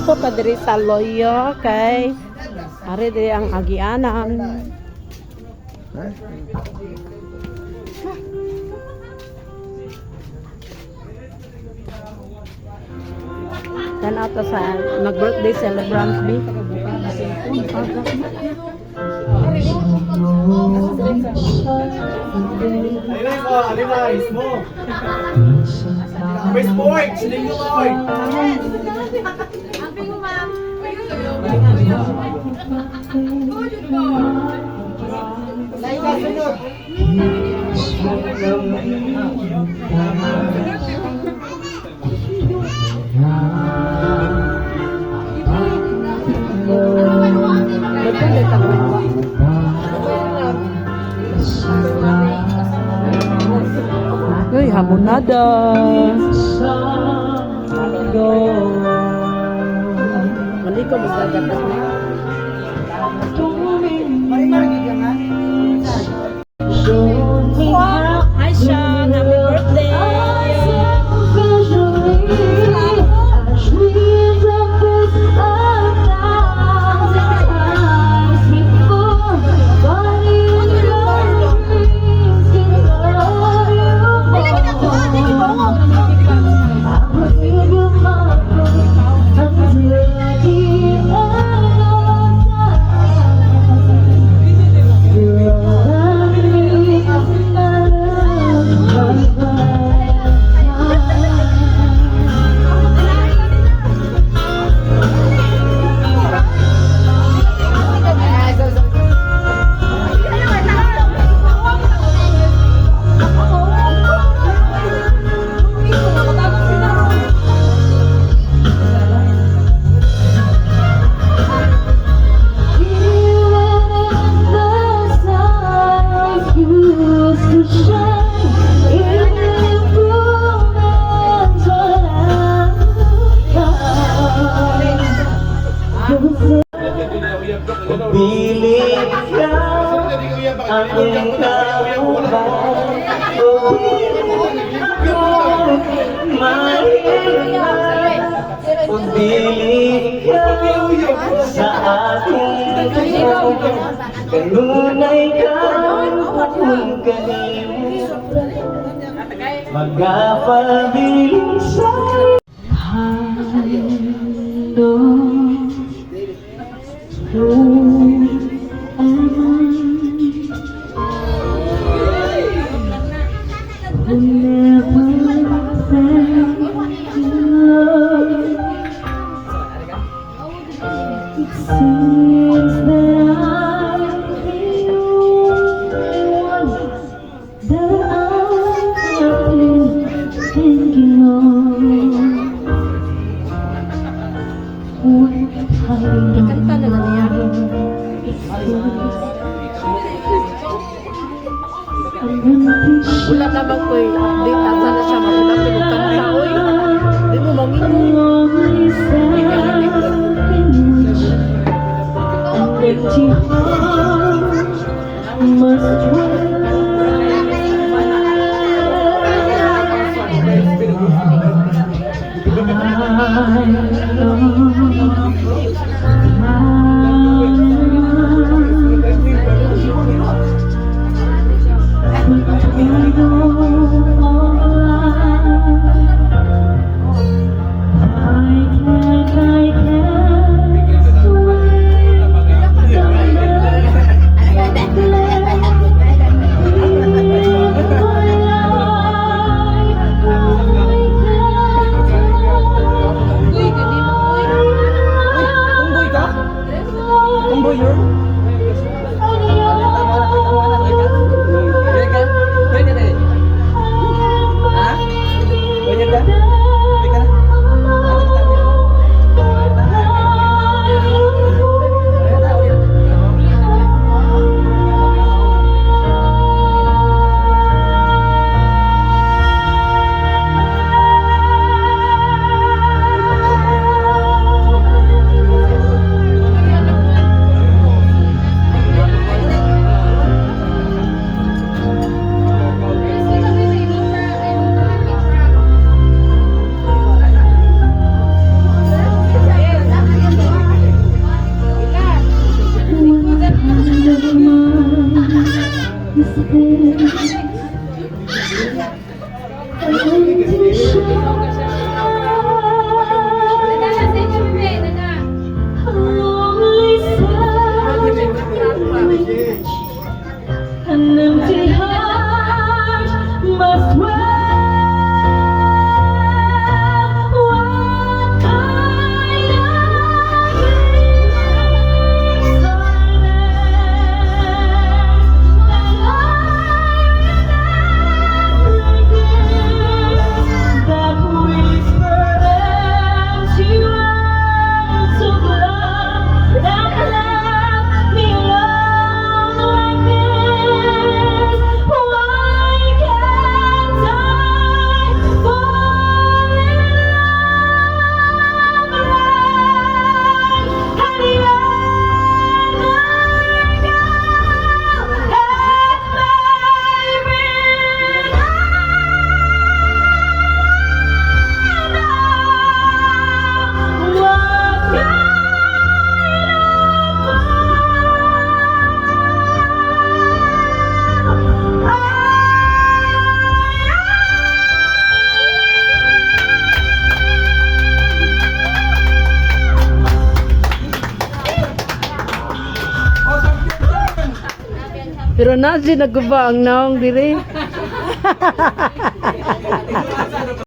Nagkadako ta diri sa Loyo kay ari diri ang agianan. Dan ato sa mag-birthday celebrants B. Alimays mo. Miss Boyd, siling mo Boyd. Happy mo, ma'am. Lain ka sunod. Uy, hamonada. Mali ko magagatas na. Wow! Hi, Sean! Happy birthday! Piling ka ang Pagbiling ka sa aking kanunay ka kung kanino magpabiling sa hando. Ikanta na lang niya. Wala naman ko update asa na siya magulang pinagkanta. Uy, di mo mangingon. Uy, Pero na si nagkuba ang naong dire.